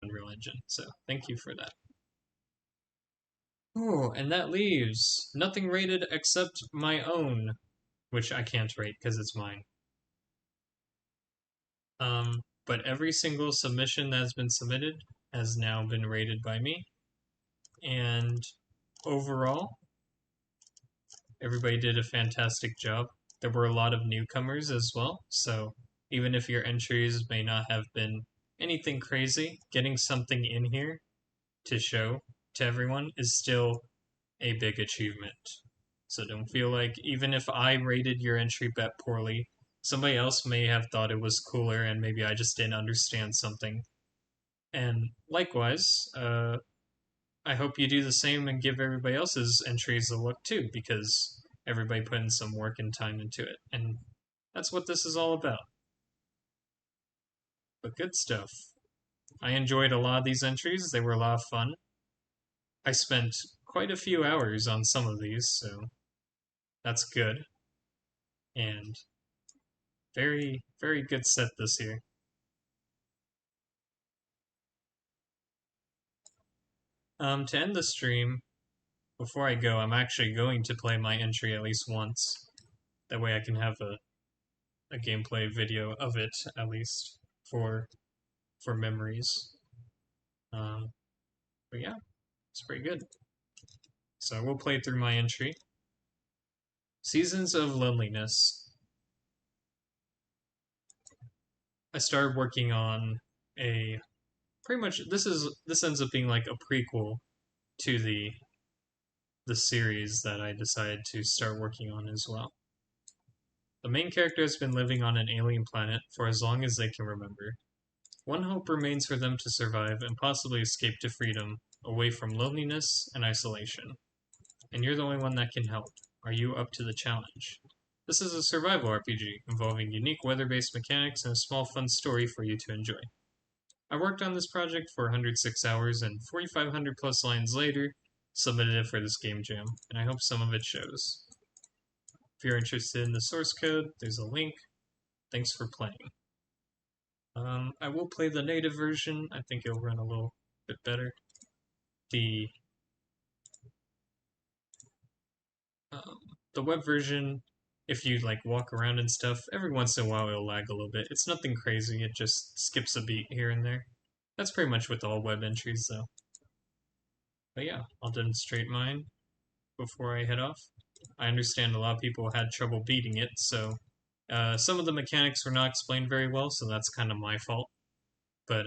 Unreal Engine, so thank you for that. Oh, and that leaves nothing rated except my own, which I can't rate because it's mine. But every single submission that's been submitted has now been rated by me, and overall, everybody did a fantastic job. There were a lot of newcomers as well, so even if your entries may not have been anything crazy, getting something in here to show to everyone is still a big achievement. So don't feel like, even if I rated your entry bet poorly, somebody else may have thought it was cooler and maybe I just didn't understand something. And likewise, I hope you do the same and give everybody else's entries a look too, because everybody put in some work and time into it. And that's what this is all about. But good stuff. I enjoyed a lot of these entries. They were a lot of fun. I spent quite a few hours on some of these, so that's good. And very, very good set this year. To end the stream, before I go, I'm actually going to play my entry at least once. That way I can have a gameplay video of it, at least, for memories. But yeah, it's pretty good. So we'll play through my entry. Seasons of Loneliness. I started working on a pretty much this ends up being like a prequel to the series that I decided to start working on as well. The main character has been living on an alien planet for as long as they can remember. One hope remains for them to survive and possibly escape to freedom, away from loneliness and isolation. And you're the only one that can help. Are you up to the challenge? This is a survival RPG involving unique weather-based mechanics and a small fun story for you to enjoy. I worked on this project for 106 hours and 4,500 plus lines later, submitted it for this game jam, and I hope some of it shows. If you're interested in the source code, there's a link. Thanks for playing. I will play the native version. I think it'll run a little bit better. The web version, if you like walk around and stuff, every once in a while it'll lag a little bit. It's nothing crazy, it just skips a beat here and there. That's pretty much with all web entries though. But yeah, I'll demonstrate mine before I head off. I understand a lot of people had trouble beating it, so some of the mechanics were not explained very well, so that's kind of my fault. But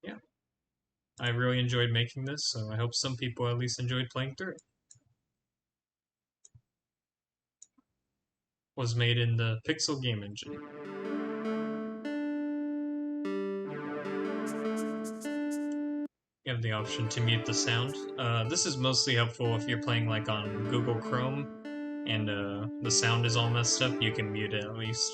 yeah, I really enjoyed making this, so I hope some people at least enjoyed playing through it. Was made in the Pixel game engine. You have the option to mute the sound. This is mostly helpful if you're playing like on Google Chrome and the sound is all messed up, you can mute it at least.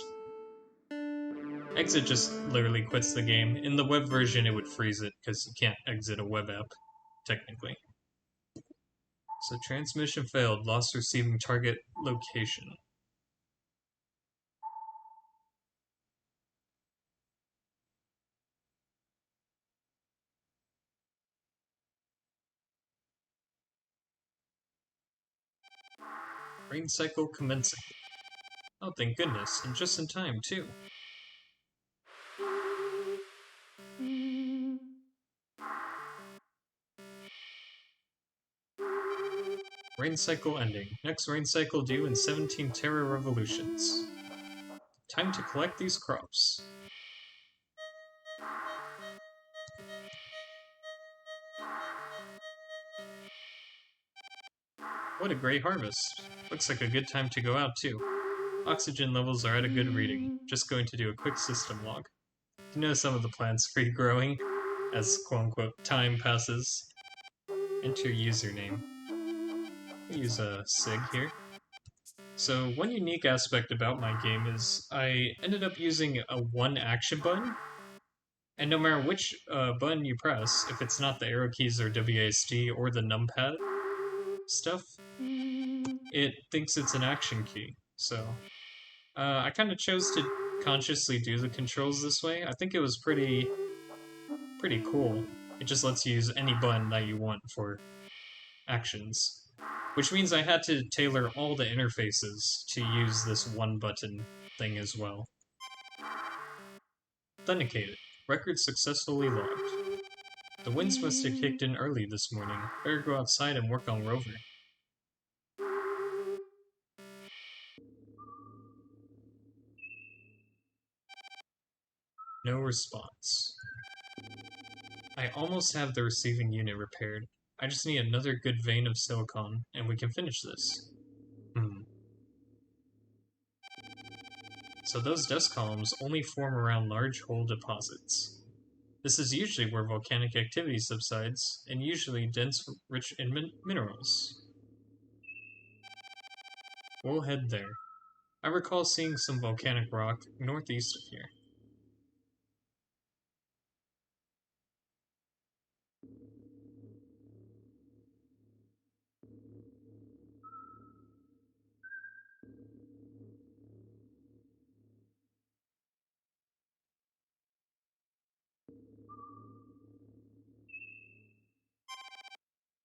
Exit just literally quits the game. In the web version, it would freeze it because you can't exit a web app, technically. So transmission failed, lost receiving target location. Rain cycle commencing. Oh, thank goodness, and just in time, too. Rain cycle ending. Next rain cycle due in 17 Terra revolutions. Time to collect these crops. What a great harvest. Looks like a good time to go out, too. Oxygen levels are at a good reading. Just going to do a quick system log. You know some of the plants regrowing as quote-unquote time passes. Enter username. I'll use a sig here. So one unique aspect about my game is I ended up using a one action button, and no matter which button you press, if it's not the arrow keys or WASD or the numpad stuff, it thinks it's an action key. So I kind of chose to consciously do the controls this way. I think it was pretty pretty cool. It just lets you use any button that you want for actions. Which means I had to tailor all the interfaces to use this one button thing as well. Authenticated. Record successfully logged. The winds must have kicked in early this morning. Better go outside and work on Rover. No response. I almost have the receiving unit repaired. I just need another good vein of silicon, and we can finish this. So those dust columns only form around large hole deposits. This is usually where volcanic activity subsides, and usually dense, rich in minerals. We'll head there. I recall seeing some volcanic rock northeast of here.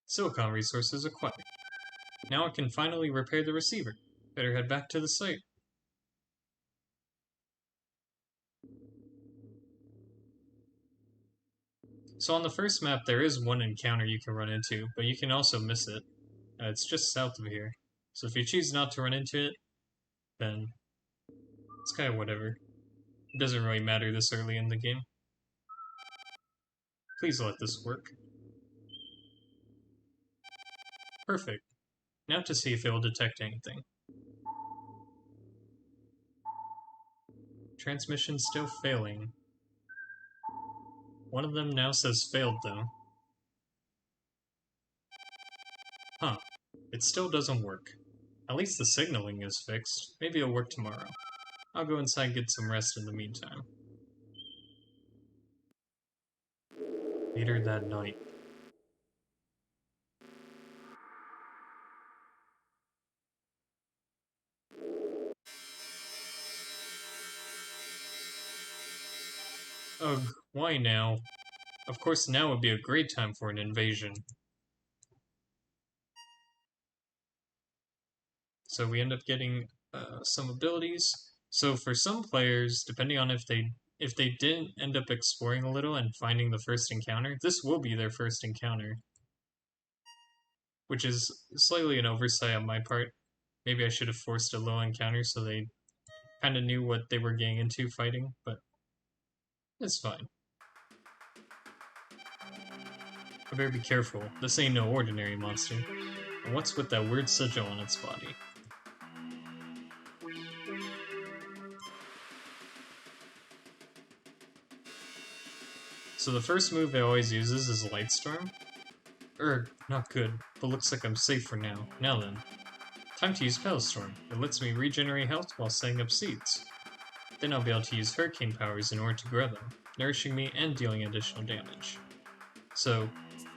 Silicon resources acquired. Now I can finally repair the receiver. Better head back to the site. So on the first map, there is one encounter you can run into, but you can also miss it. It's just south of here. So if you choose not to run into it, then it's kind of whatever. It doesn't really matter this early in the game. Please let this work. Perfect. Now to see if it will detect anything. Transmission still failing. One of them now says failed, though. Huh. It still doesn't work. At least the signaling is fixed. Maybe it'll work tomorrow. I'll go inside and get some rest in the meantime. Later that night. Ugh, why now? Of course now would be a great time for an invasion. So we end up getting some abilities. So for some players, depending on if they didn't end up exploring a little and finding the first encounter, this will be their first encounter. Which is slightly an oversight on my part. Maybe I should have forced a low encounter so they kind of knew what they were getting into fighting, but it's fine. I better be careful. This ain't no ordinary monster. And what's with that weird sigil on its body? So the first move it always uses is Lightstorm. Not good, but looks like I'm safe for now. Now then. Time to use Petalstorm. It lets me regenerate health while setting up seeds. Then I'll be able to use Hurricane powers in order to grow them, nourishing me and dealing additional damage. So,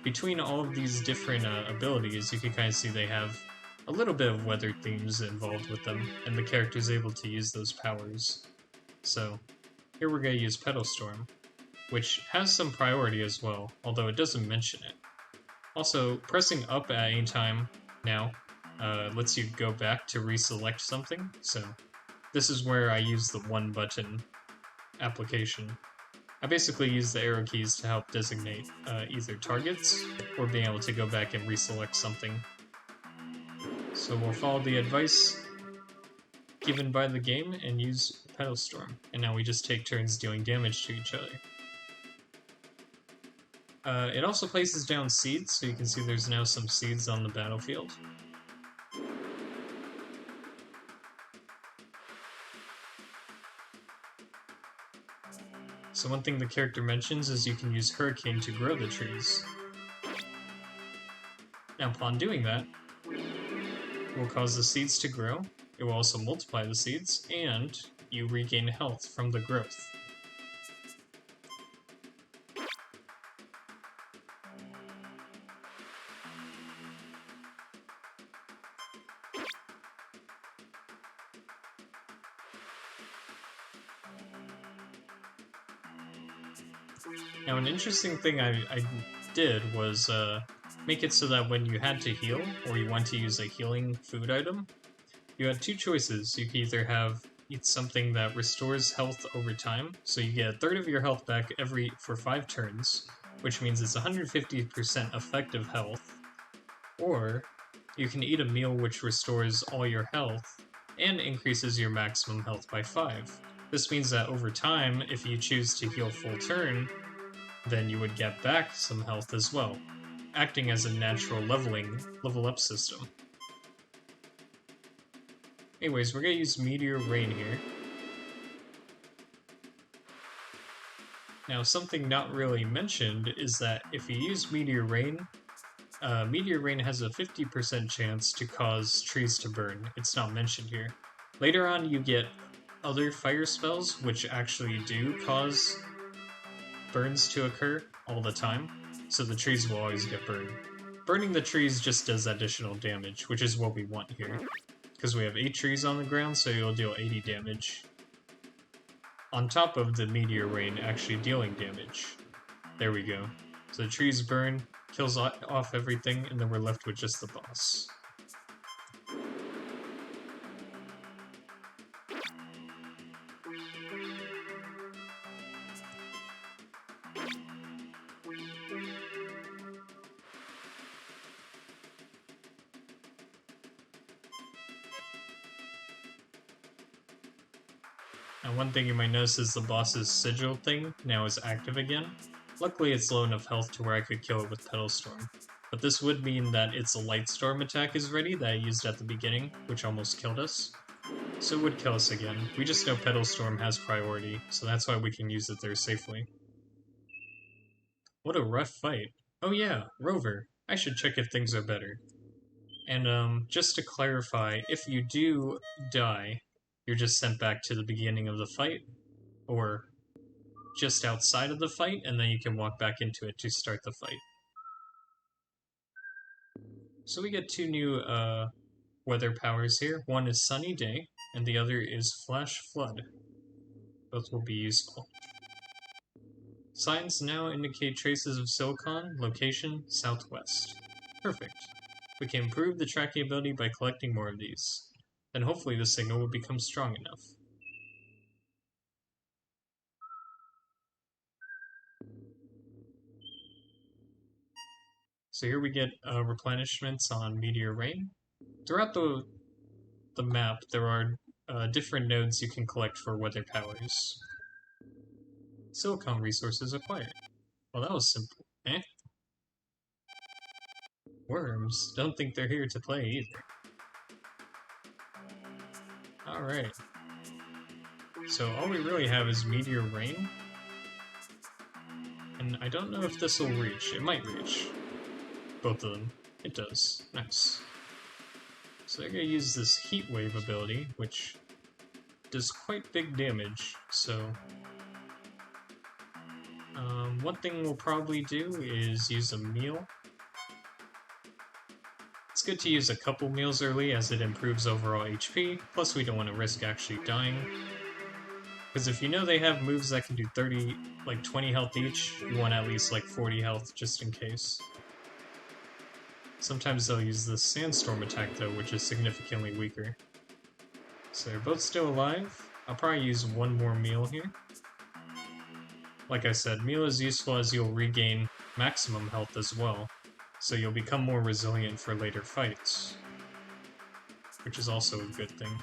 between all of these different abilities, you can kind of see they have a little bit of weather themes involved with them, and the character's able to use those powers. So, here we're going to use Petalstorm, which has some priority as well, although it doesn't mention it. Also, pressing up at any time now lets you go back to reselect something, so this is where I use the one button application. I basically use the arrow keys to help designate either targets or being able to go back and reselect something. So we'll follow the advice given by the game and use Petalstorm. And now we just take turns dealing damage to each other. It also places down seeds, so you can see there's now some seeds on the battlefield. So one thing the character mentions is you can use Hurricane to grow the trees. Now upon doing that, it will cause the seeds to grow, it will also multiply the seeds, and you regain health from the growth. Now, an interesting thing I did was make it so that when you had to heal, or you want to use a healing food item, you had two choices. You could either eat something that restores health over time, so you get a third of your health back for 5 turns, which means it's 150% effective health, or you can eat a meal which restores all your health and increases your maximum health by 5. This means that over time, if you choose to heal full turn, then you would get back some health as well, acting as a natural level up system. Anyways, we're gonna use Meteor Rain here. Now, something not really mentioned is that if you use Meteor Rain has a 50% chance to cause trees to burn. It's not mentioned here. Later on, you get other fire spells which actually do cause burns to occur all the time, so the trees will always get burned. Burning the trees just does additional damage, which is what we want here. Because we have 8 trees on the ground, so you'll deal 80 damage. On top of the Meteor Rain actually dealing damage. There we go. So the trees burn, kills off everything, and then we're left with just the boss. Now, one thing you might notice is the boss's sigil thing now is active again. Luckily, it's low enough health to where I could kill it with Petal Storm. But this would mean that its Light Storm attack is ready that I used at the beginning, which almost killed us. So it would kill us again. We just know Petal Storm has priority, so that's why we can use it there safely. What a rough fight. Oh yeah, Rover. I should check if things are better. And just to clarify, if you do die, you're just sent back to the beginning of the fight, or just outside of the fight, and then you can walk back into it to start the fight. So we get 2 new weather powers here. One is Sunny Day, and the other is Flash Flood. Both will be useful. Signs now indicate traces of silicon, location, southwest. Perfect. We can improve the tracking ability by collecting more of these. Then hopefully the signal will become strong enough. So here we get replenishments on Meteor Rain. Throughout the map, there are different nodes you can collect for weather powers. Silicon resources acquired. Well, that was simple. Eh? Worms? Don't think they're here to play either. Alright. So all we really have is Meteor Rain. And I don't know if this will reach. It might reach. Both of them. It does. Nice. So they're going to use this Heat Wave ability, which does quite big damage, so... one thing we'll probably do is use a meal. It's good to use a couple meals early as it improves overall HP, plus we don't want to risk actually dying. Because if you know they have moves that can do 20 health each, you want at least like 40 health just in case. Sometimes they'll use the Sandstorm attack though, which is significantly weaker. So they're both still alive. I'll probably use one more meal here. Like I said, meal is useful as you'll regain maximum health as well, so you'll become more resilient for later fights, which is also a good thing.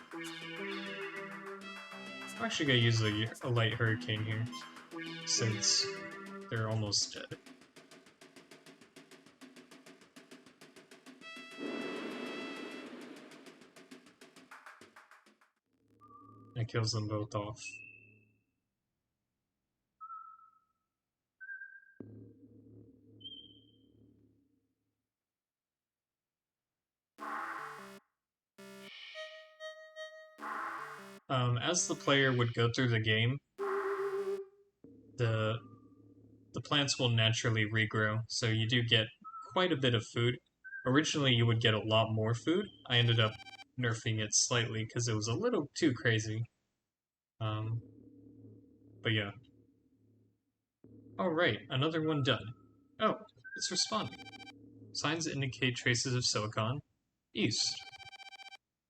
I'm actually going to use a light hurricane here, since they're almost dead. That kills them both off. As the player would go through the game, the plants will naturally regrow, so you do get quite a bit of food. Originally, you would get a lot more food. I ended up nerfing it slightly because it was a little too crazy. But yeah. Alright, another one done. Oh, it's responding. Signs indicate traces of silicon. East.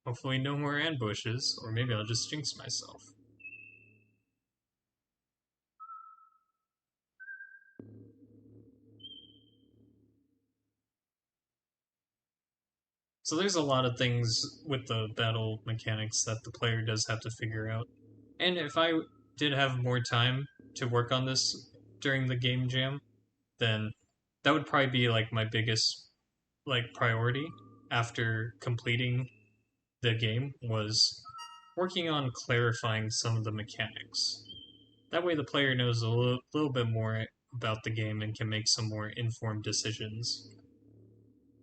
Hopefully no more ambushes, or maybe I'll just jinx myself. So there's a lot of things with the battle mechanics that the player does have to figure out. And if I did have more time to work on this during the game jam, then that would probably be like my biggest priority after completing the game was working on clarifying some of the mechanics. That way the player knows a little bit more about the game and can make some more informed decisions.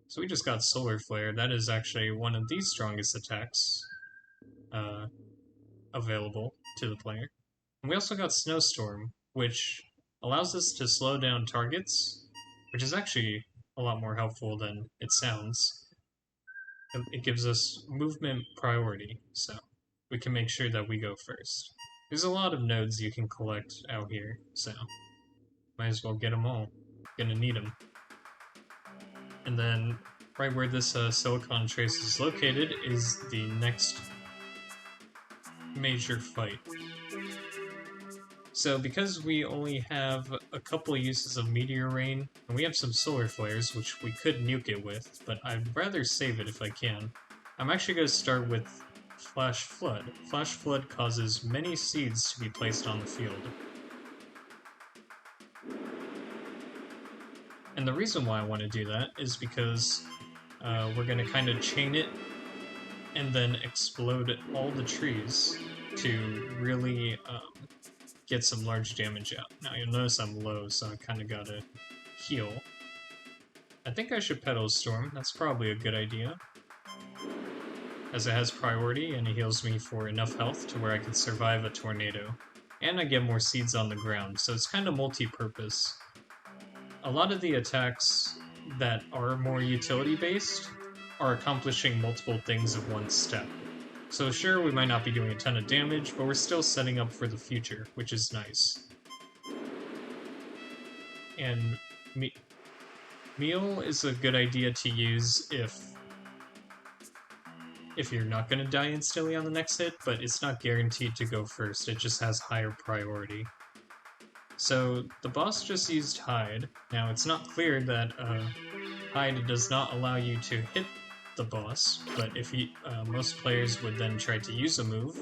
So we just got Solar Flare. That is actually one of the strongest attacks uh, available to the player. And we also got Snowstorm, which allows us to slow down targets, which is actually a lot more helpful than it sounds. It gives us movement priority, so we can make sure that we go first. There's a lot of nodes you can collect out here, so might as well get them all. Gonna need them. And then, right where this silicon trace is located is the next major fight. So because we only have a couple uses of Meteor Rain, and we have some Solar Flares, which we could nuke it with, but I'd rather save it if I can, I'm actually going to start with Flash Flood. Flash Flood causes many seeds to be placed on the field. And the reason why I want to do that is because we're going to kind of chain it and then explode all the trees to really get some large damage out. Now you'll notice I'm low, so I kind of gotta heal. I think I should Petal Storm, that's probably a good idea. As it has priority and it heals me for enough health to where I can survive a tornado. And I get more seeds on the ground, so it's kind of multi-purpose. A lot of the attacks that are more utility-based are accomplishing multiple things in one step. So sure, we might not be doing a ton of damage, but we're still setting up for the future, which is nice. And Meal is a good idea to use if you're not going to die instantly on the next hit, but it's not guaranteed to go first, it just has higher priority. So the boss just used Hide. Now it's not clear that Hide does not allow you to hit the boss, but if most players would then try to use a move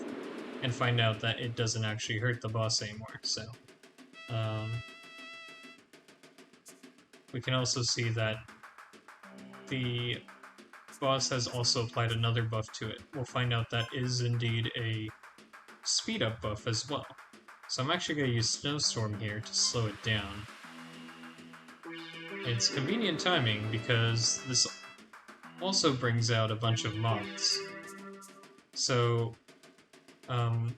and find out that it doesn't actually hurt the boss anymore. So we can also see that the boss has also applied another buff to it. We'll find out that is indeed a speed up buff as well. So I'm actually going to use Snowstorm here to slow it down. It's convenient timing because this also brings out a bunch of moths. So,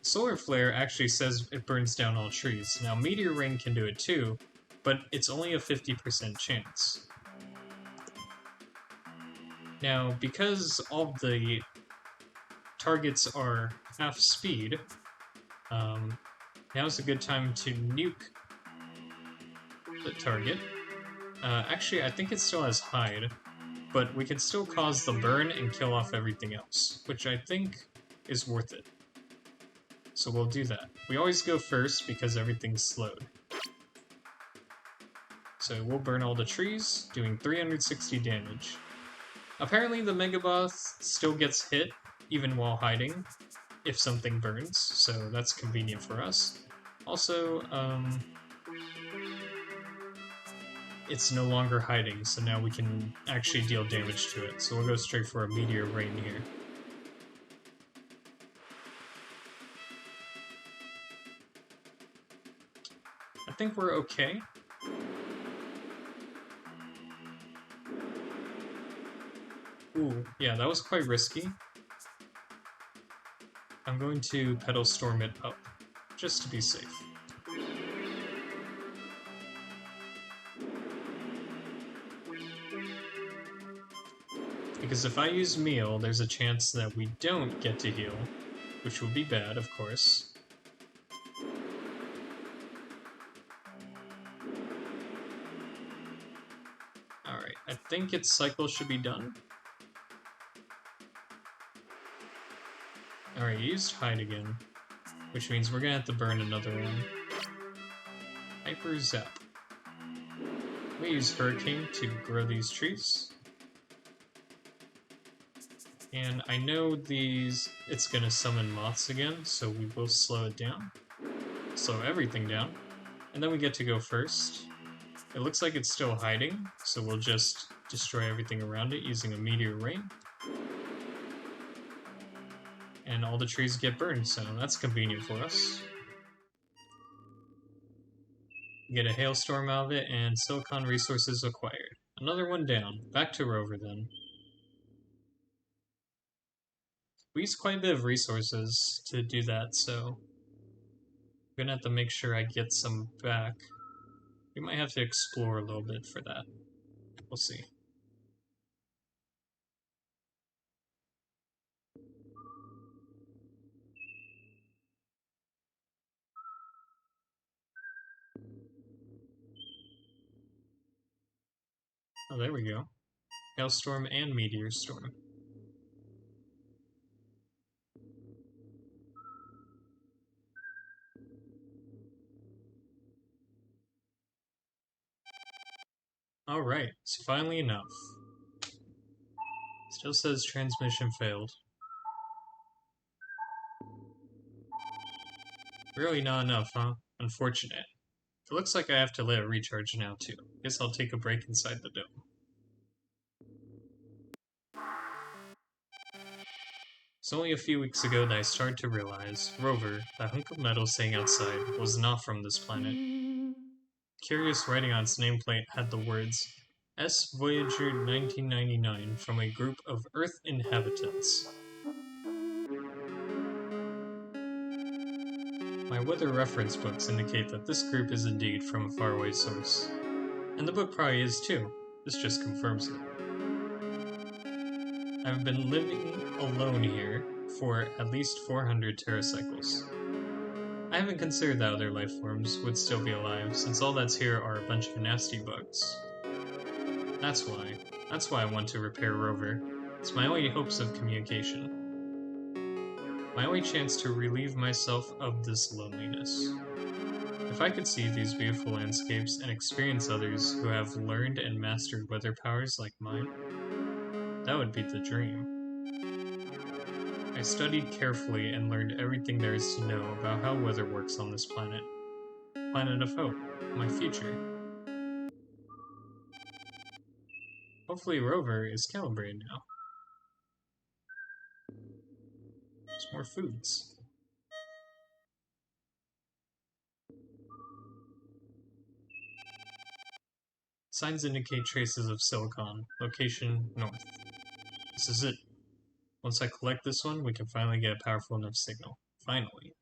Solar Flare actually says it burns down all trees. Now, Meteor Rain can do it too, but it's only a 50% chance. Now, because all the targets are half speed, now's a good time to nuke the target. Actually, I think it still has Hide, but we can still cause the burn and kill off everything else, which I think is worth it. So we'll do that. We always go first because everything's slowed. So we'll burn all the trees, doing 360 damage. Apparently the Mega Boss still gets hit, even while hiding, if something burns, so that's convenient for us. Also, it's no longer hiding, so now we can actually deal damage to it. So we'll go straight for a Meteor Rain here. I think we're okay. Ooh, yeah, that was quite risky. I'm going to Petal Storm it up, just to be safe. Because if I use Meal, there's a chance that we don't get to heal, which would be bad, of course. I think its cycle should be done. Alright, you used hide again, which means we're gonna have to burn another one. Hyper Zap. We use Hurricane to grow these trees. And I know it's gonna summon moths again, so we will slow it down. Slow everything down. And then we get to go first. It looks like it's still hiding, so we'll just destroy everything around it using a meteor rain. And all the trees get burned, so that's convenient for us. Get a hailstorm out of it, and silicon resources acquired. Another one down. Back to Rover, then. We use quite a bit of resources to do that, so I'm gonna have to make sure I get some back. We might have to explore a little bit for that. We'll see. Oh, there we go. Hailstorm and meteor storm. Alright, it's finally enough. Still says transmission failed. Really not enough, huh? Unfortunate. It looks like I have to let it recharge now, too. Guess I'll take a break inside the dome. It's only a few weeks ago that I started to realize Rover, that hunk of metal sitting outside, was not from this planet. Curious writing on its nameplate had the words, S. Voyager 1999 from a group of Earth inhabitants. My weather reference books indicate that this group is indeed from a faraway source. And the book probably is too. This just confirms it. I've been living alone here for at least 400 teracycles. I haven't considered that other life forms would still be alive, since all that's here are a bunch of nasty bugs. That's why I want to repair Rover. It's my only hopes of communication. My only chance to relieve myself of this loneliness. If I could see these beautiful landscapes and experience others who have learned and mastered weather powers like mine, that would be the dream. I studied carefully and learned everything there is to know about how weather works on this planet. Planet of Hope, my future. Hopefully Rover is calibrated now. There's more foods. Signs indicate traces of silicon. Location north. This is it. Once I collect this one, we can finally get a powerful enough signal. Finally.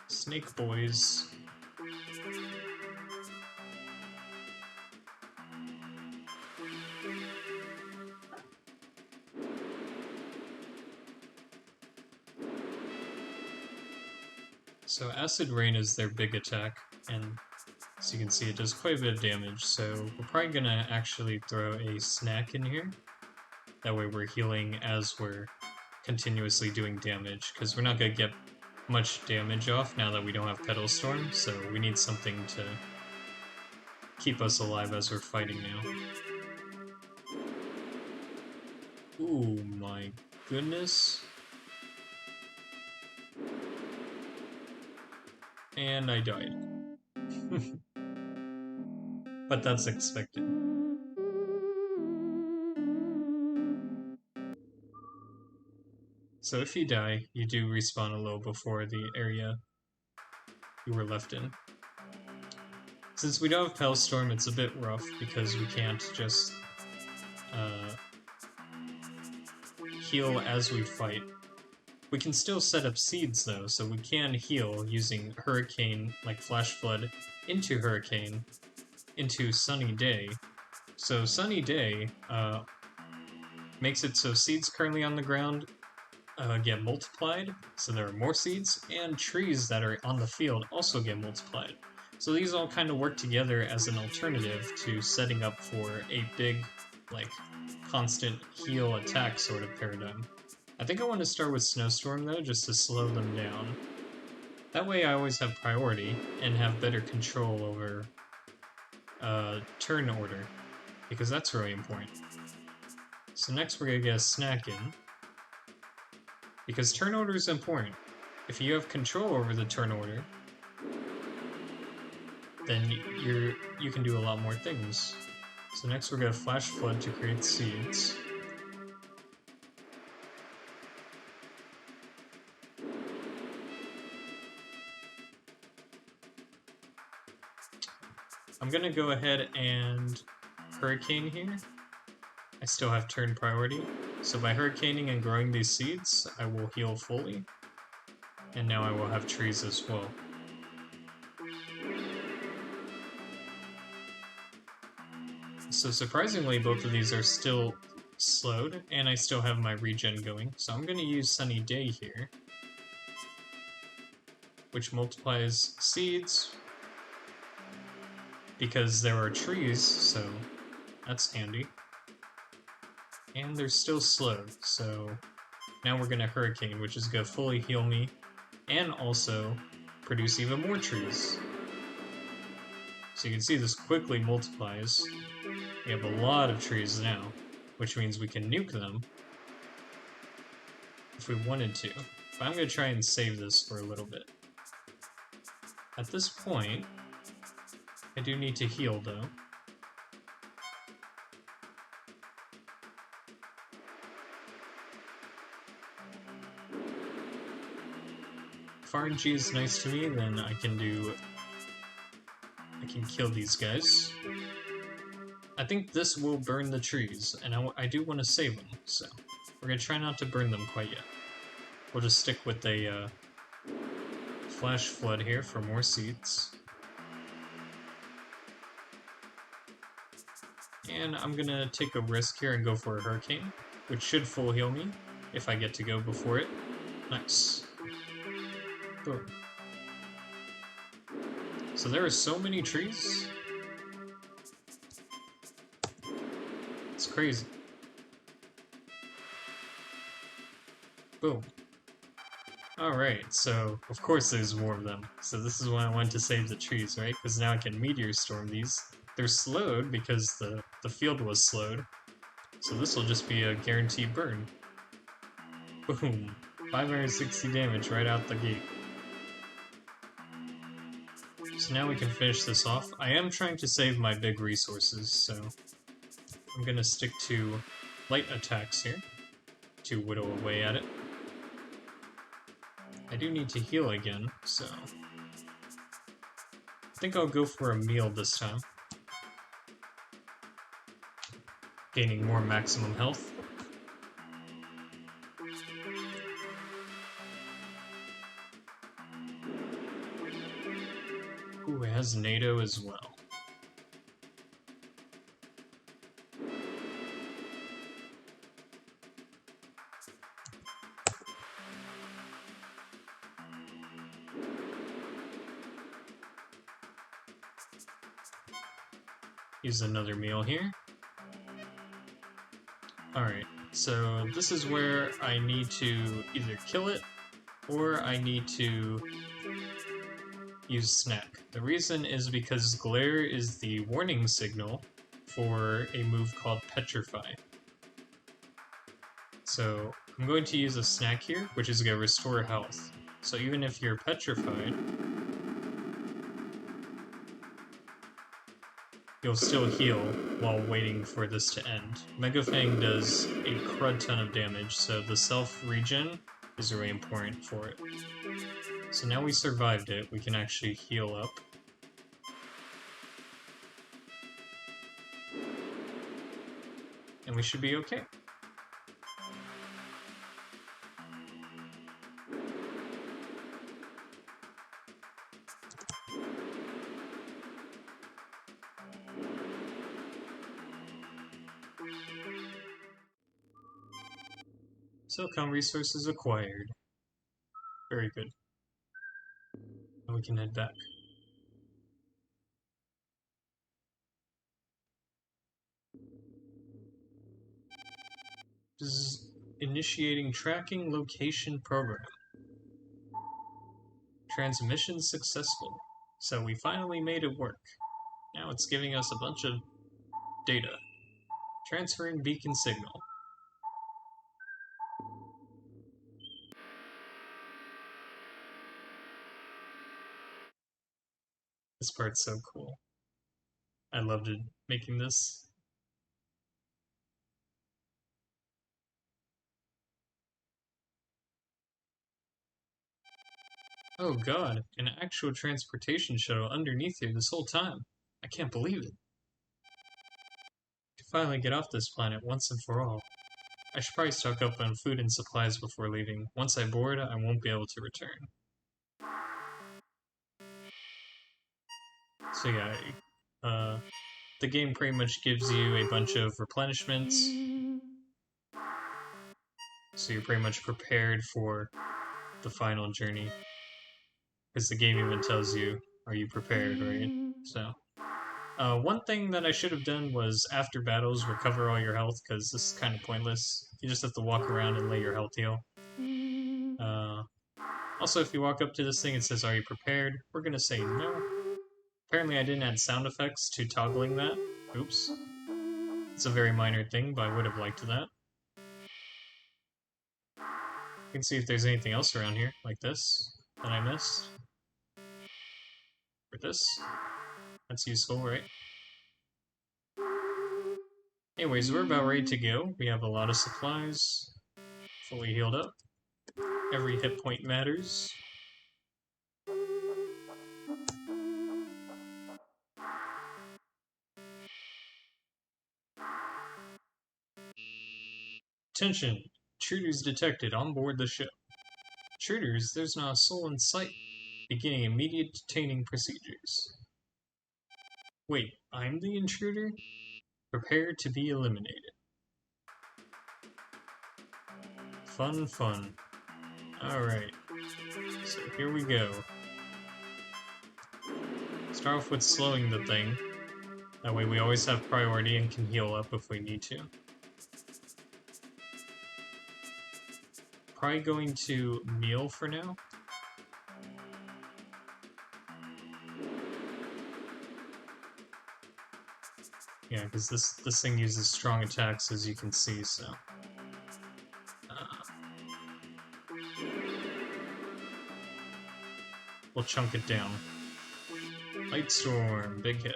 Snake boys. So acid rain is their big attack, and as you can see it does quite a bit of damage, so we're probably gonna actually throw a snack in here. That way we're healing as we're continuously doing damage, because we're not gonna get much damage off now that we don't have Petal Storm, so we need something to keep us alive as we're fighting now. Ooh, my goodness. And I died. But that's expected. So if you die, you do respawn a little before the area you were left in. Since we don't have Pelstorm, it's a bit rough because we can't just heal as we fight. We can still set up seeds though, so we can heal using Hurricane, like Flash Flood, into Hurricane, into Sunny Day. So Sunny Day makes it so seeds currently on the ground get multiplied, so there are more seeds, and trees that are on the field also get multiplied. So these all kind of work together as an alternative to setting up for a big, like, constant heal attack sort of paradigm. I think I want to start with Snowstorm though, just to slow them down. That way I always have priority and have better control over turn order, because that's really important. So next we're going to get a snack in, because turn order is important. If you have control over the turn order, then you can do a lot more things. So next we're going to Flash Flood to create seeds. I'm going to go ahead and Hurricane here. I still have turn priority, so by hurricaning and growing these seeds, I will heal fully, and now I will have trees as well. So surprisingly, both of these are still slowed, and I still have my regen going, so I'm going to use Sunny Day here, which multiplies seeds, because there are trees, so that's handy. And they're still slowed, so now we're going to Hurricane, which is going to fully heal me, and also produce even more trees. So you can see this quickly multiplies. We have a lot of trees now, which means we can nuke them if we wanted to. But I'm going to try and save this for a little bit. At this point, I do need to heal though. If RNG is nice to me, then I can kill these guys. I think this will burn the trees, and I do want to save them, so we're going to try not to burn them quite yet. We'll just stick with a Flash Flood here for more seeds. And I'm going to take a risk here and go for a Hurricane, which should full heal me if I get to go before it. Nice. Boom. So there are so many trees. It's crazy. Boom. Alright, so of course there's more of them. So this is why I wanted to save the trees, right? Because now I can Meteor Storm these. They're slowed because the field was slowed. So this will just be a guaranteed burn. Boom. 560 damage right out the gate. So now we can finish this off. I am trying to save my big resources, so I'm gonna stick to light attacks here to whittle away at it. I do need to heal again, so I think I'll go for a meal this time. Gaining more maximum health. Ooh, it has NATO as well. Use another meal here. Alright, so this is where I need to either kill it, or I need to use Snack. The reason is because Glare is the warning signal for a move called Petrify. So I'm going to use a Snack here, which is going to restore health. So even if you're petrified, you'll still heal while waiting for this to end. Mega Fang does a crud ton of damage, so the self-regen is really important for it. So now we survived it, we can actually heal up. And we should be okay. Telecom resources acquired. Very good. And we can head back. This is initiating tracking location program. Transmission successful. So we finally made it work. Now it's giving us a bunch of data. Transferring beacon signal. This part's so cool. I loved it making this. Oh god, an actual transportation shuttle underneath here this whole time. I can't believe it. To finally get off this planet once and for all. I should probably stock up on food and supplies before leaving. Once I board, I won't be able to return. So yeah, the game pretty much gives you a bunch of replenishments. So you're pretty much prepared for the final journey. Because the game even tells you, are you prepared, right? So, one thing that I should have done was, after battles, recover all your health, because this is kind of pointless. You just have to walk around and let your health heal. Also, if you walk up to this thing, it says, are you prepared? We're gonna say no. Apparently I didn't add sound effects to toggling that. Oops. It's a very minor thing, but I would have liked that. You can see if there's anything else around here, like this, that I missed. Or this. That's useful, right? Anyways, we're about ready to go. We have a lot of supplies. Fully healed up. Every hit point matters. Attention! Intruders detected on board the ship. Intruders, there's not a soul in sight. Beginning immediate detaining procedures. Wait, I'm the intruder? Prepare to be eliminated. Fun, fun. Alright. So here we go. Start off with slowing the thing. That way we always have priority and can heal up if we need to. Probably going to meal for now. Yeah, because this thing uses strong attacks, as you can see, so... we'll chunk it down. Light Storm, big hit.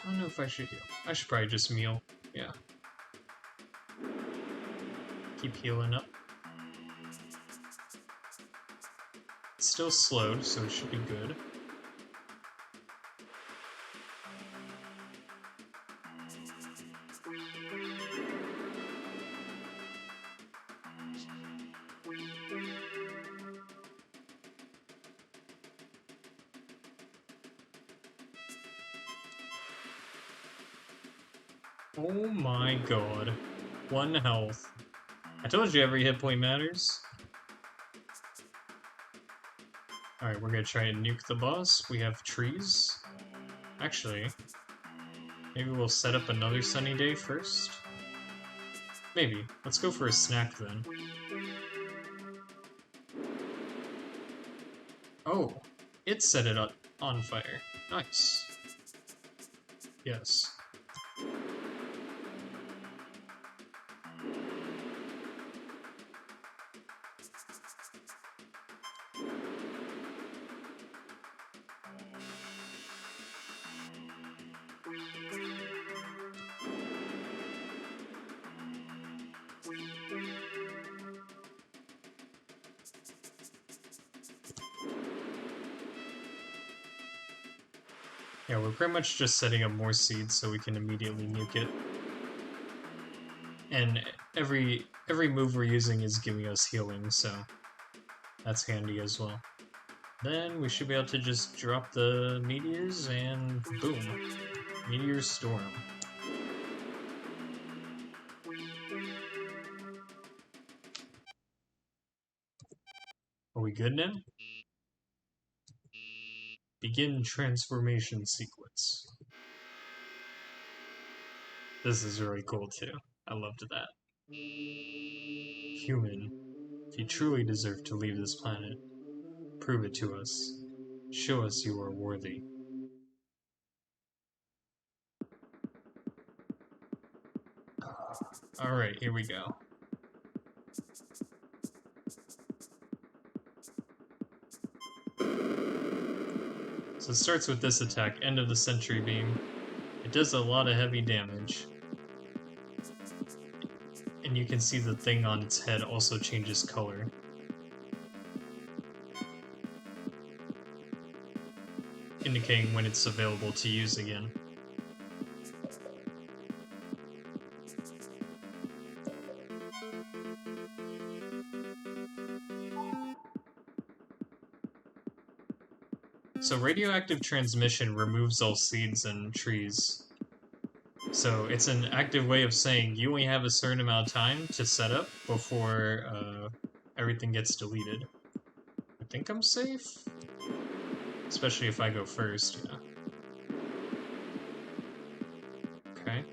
I don't know if I should heal. I should probably just meal, yeah. Keep healing up. It's still slowed, so it should be good. Oh my god. 1 health. I told you every hit point matters. Alright, we're gonna try and nuke the boss. We have trees. Actually, maybe we'll set up another sunny day first? Maybe. Let's go for a snack then. Oh, it set it up on fire. Nice. Yes. Yeah, we're pretty much just setting up more seeds so we can immediately nuke it. And every move we're using is giving us healing, so that's handy as well. Then we should be able to just drop the meteors and boom. Meteor storm. Are we good now? Begin transformation sequence. This is really cool too. I loved that. Human, if you truly deserve to leave this planet, prove it to us. Show us you are worthy. Alright, here we go. So it starts with this attack, End of the Sentry Beam. It does a lot of heavy damage. And you can see the thing on its head also changes color. Indicating when it's available to use again. So radioactive transmission removes all seeds and trees. So it's an active way of saying you only have a certain amount of time to set up before everything gets deleted. I think I'm safe? Especially if I go first, yeah. Okay.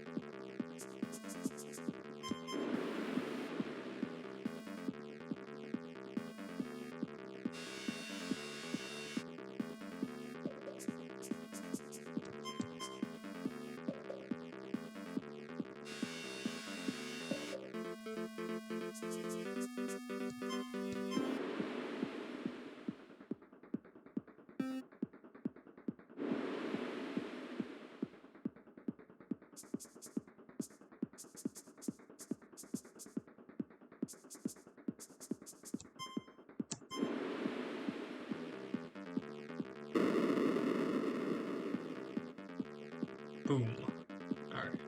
Boom. Alright.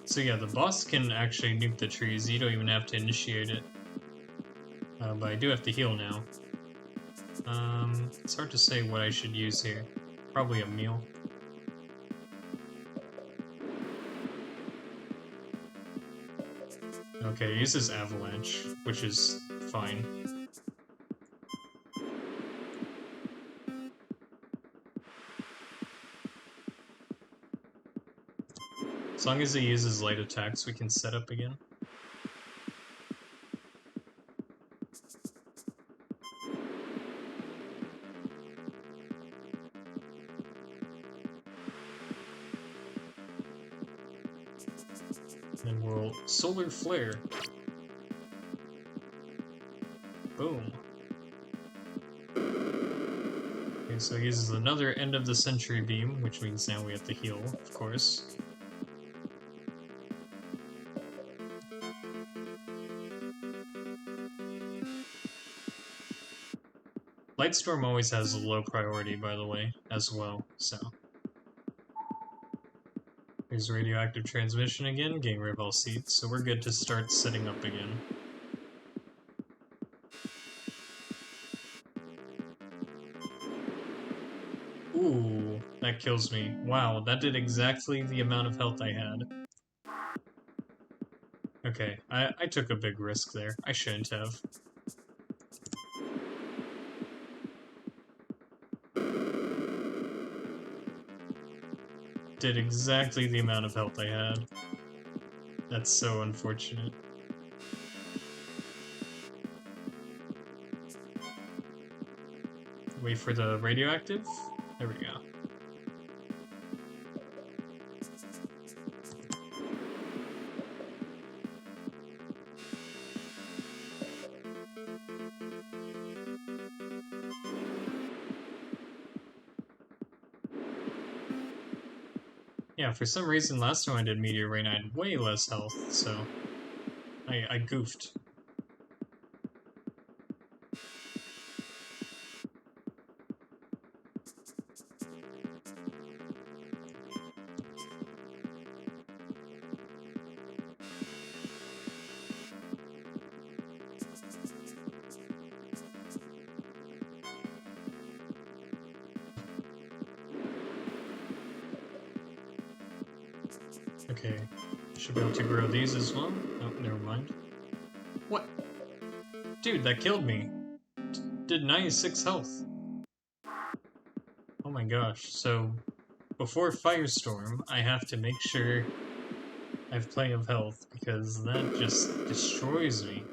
So yeah, the boss can actually nuke the trees. You don't even have to initiate it. But I do have to heal now. It's hard to say what I should use here. Probably a meal. Okay, it uses Avalanche, which is fine. As long as it uses light attacks, we can set up again. And we'll Solar Flare. Boom. Okay, so it uses another End of the Sentry Beam, which means now we have to heal, of course. Lightstorm always has a low priority, by the way, as well, so. Here's radioactive transmission again, getting rid of all seeds, so we're good to start setting up again. Ooh, that kills me. Wow, that did exactly the amount of health I had. Okay, I took a big risk there. I shouldn't have. Did exactly the amount of health I had. That's so unfortunate. Wait for the radioactive? There we go. Yeah, for some reason last time I did Meteor Rain I had way less health, so I goofed. Okay, should be able to grow these as well. Oh, never mind. What? Dude, that killed me. did 96 health. Oh my gosh, so before Firestorm, I have to make sure I have plenty of health, because that just destroys me.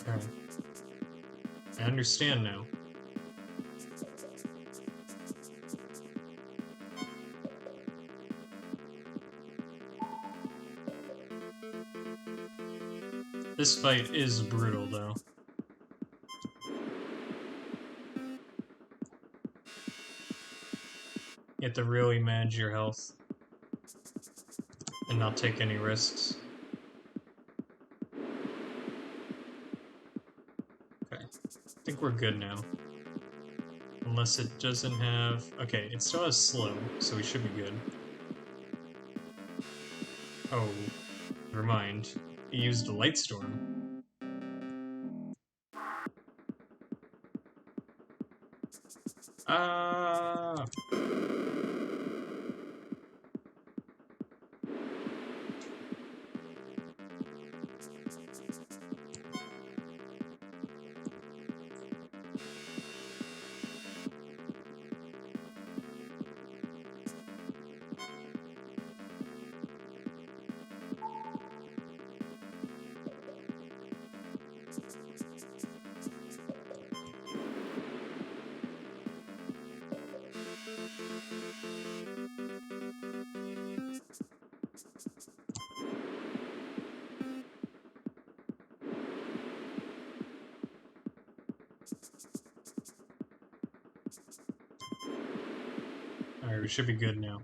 Alright. I understand now. This fight is brutal, though. You have to really manage your health and not take any risks. Okay, I think we're good now. Unless it doesn't have... Okay, it still has slow, so we should be good. Oh, never mind. He used a light storm. Ah! Alright, we should be good now.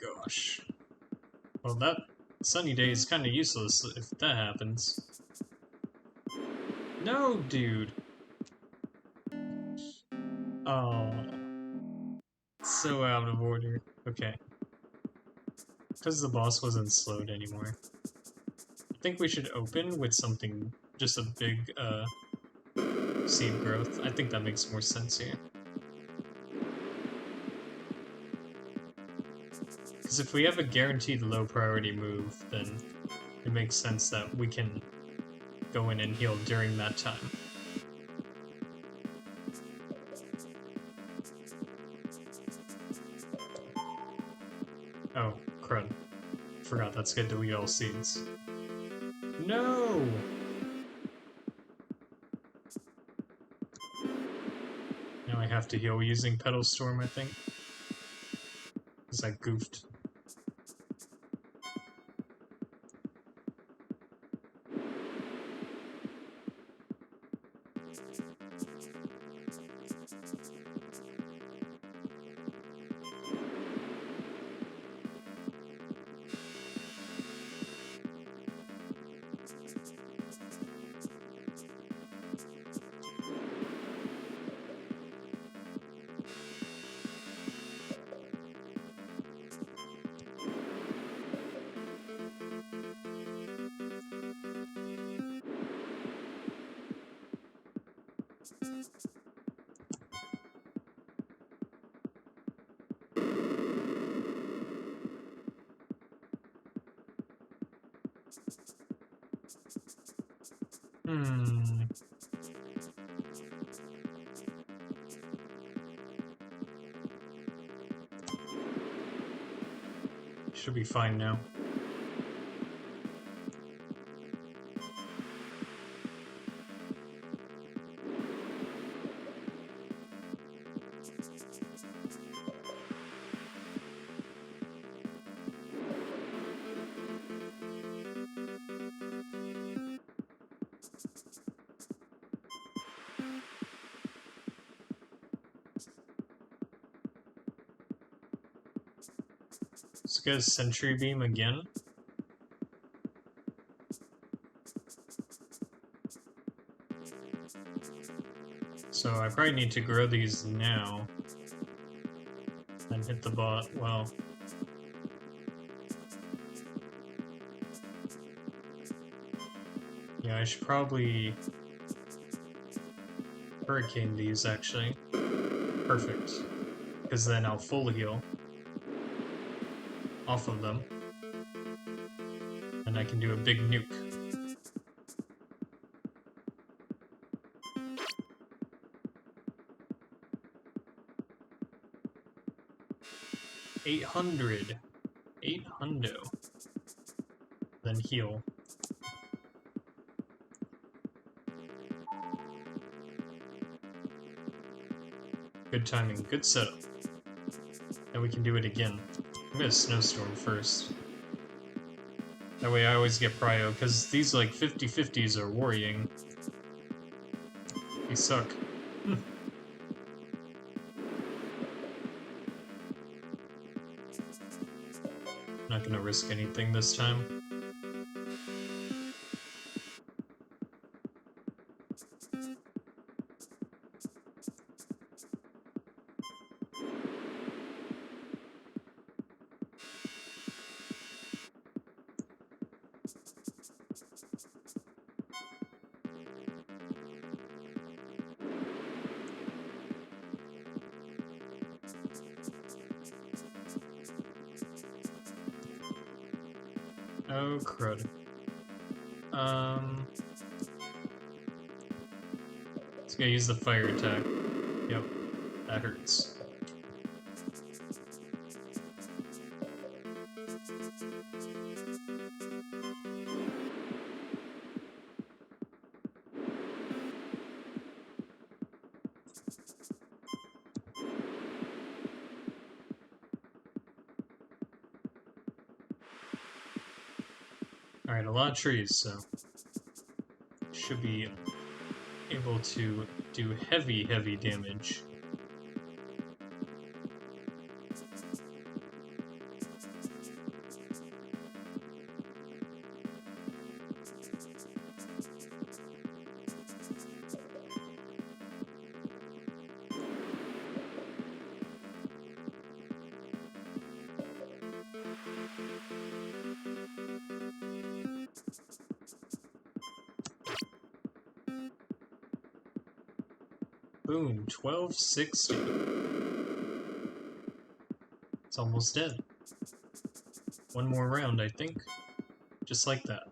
Gosh. Well, that sunny day is kind of useless if that happens. No, dude! Oh. So out of order. Okay. Because the boss wasn't slowed anymore. I think we should open with something, just a big, seed growth. I think that makes more sense here. Because if we have a guaranteed low priority move, then it makes sense that we can go in and heal during that time. Oh, crud. Forgot that's good to delete all seeds. No! Now I have to heal using Petal Storm, I think. Because I goofed. Should be fine now. get a sentry beam again. So I probably need to grow these now. And hit the bot, well... Yeah, I should probably... hurricane these, actually. Perfect. Because then I'll full heal off of them. And I can do a big nuke. $800. 800. Then heal. Good timing, good setup. Then we can do it again. I'm gonna snowstorm first. That way I always get prio, because these like 50-50s are worrying. They suck. Not gonna risk anything this time. Oh, crud. Just gonna use the fire attack. Yep, that hurts. Alright, a lot of trees, so should be able to do heavy damage. Boom, 1260. It's almost dead. One more round, I think. Just like that.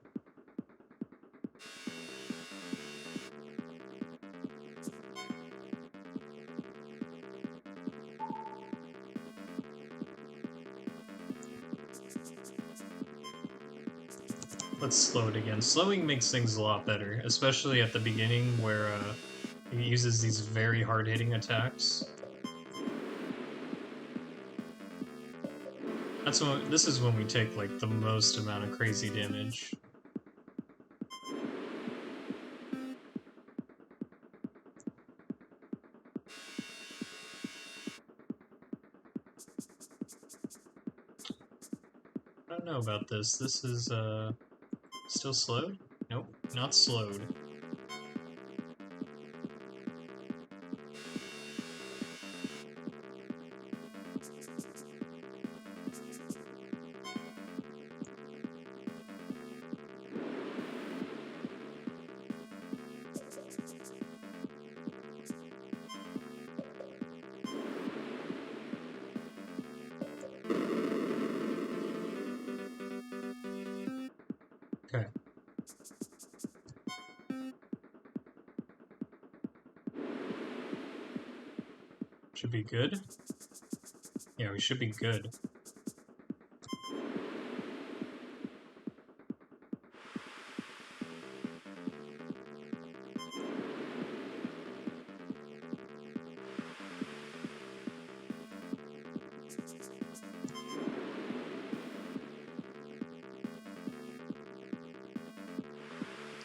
Let's slow it again. Slowing makes things a lot better, especially at the beginning where it uses these very hard-hitting attacks. This is when we take like the most amount of crazy damage. I don't know about this. This is still slowed? Nope, not slowed. Okay. Should be good. Yeah, we should be good.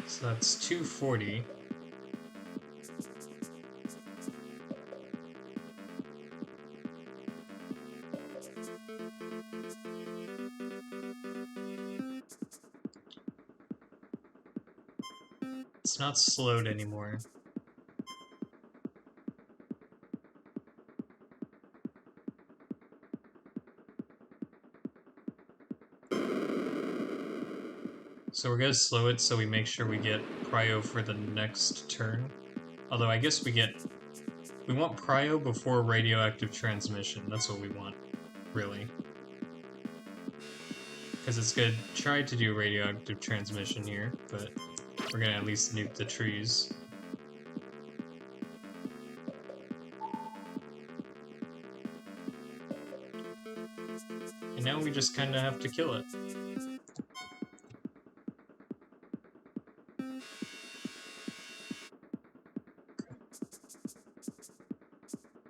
So that's 240. It's not slowed anymore. So we're gonna slow it so we make sure we get prio for the next turn. Although I guess we want prio before radioactive transmission. That's what we want, really. Because it's gonna try to do radioactive transmission here, but we're gonna at least nuke the trees. And now we just kinda have to kill it.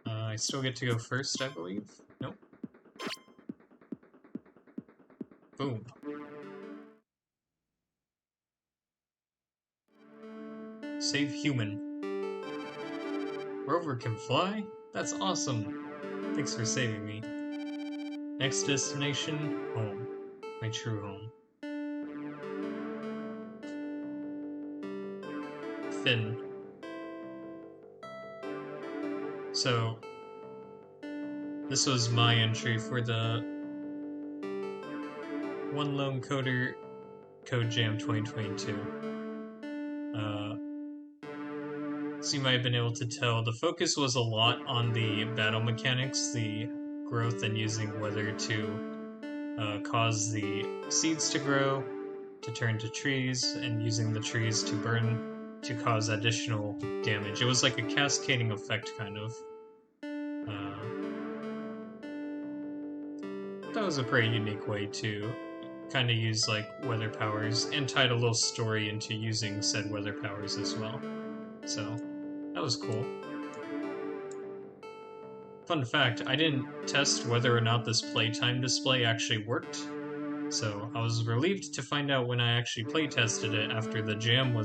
I still get to go first, I believe? Nope. Boom. Save human. Rover can fly? That's awesome. Thanks for saving me. Next destination, home. My true home. Finn. So, this was my entry for the One Lone Coder CodeJam 2022. So you might have been able to tell, the focus was a lot on the battle mechanics, the growth and using weather to cause the seeds to grow, to turn to trees, and using the trees to burn to cause additional damage. It was like a cascading effect, kind of. That was a pretty unique way to kind of use like weather powers, and tied a little story into using said weather powers as well. So that was cool. Fun fact, I didn't test whether or not this playtime display actually worked, so I was relieved to find out when I actually playtested it after the jam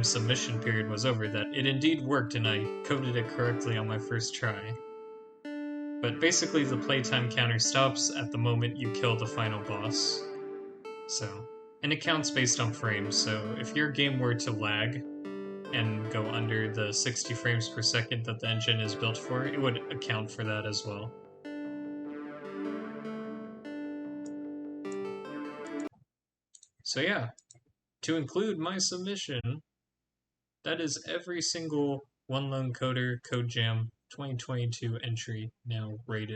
submission period was over that it indeed worked and I coded it correctly on my first try. But basically the playtime counter stops at the moment you kill the final boss. So, and it counts based on frames, so if your game were to lag and go under the 60 frames per second that the engine is built for, it would account for that as well. So yeah, to include my submission, that is every single One Lone Coder CodeJam 2022 entry now rated.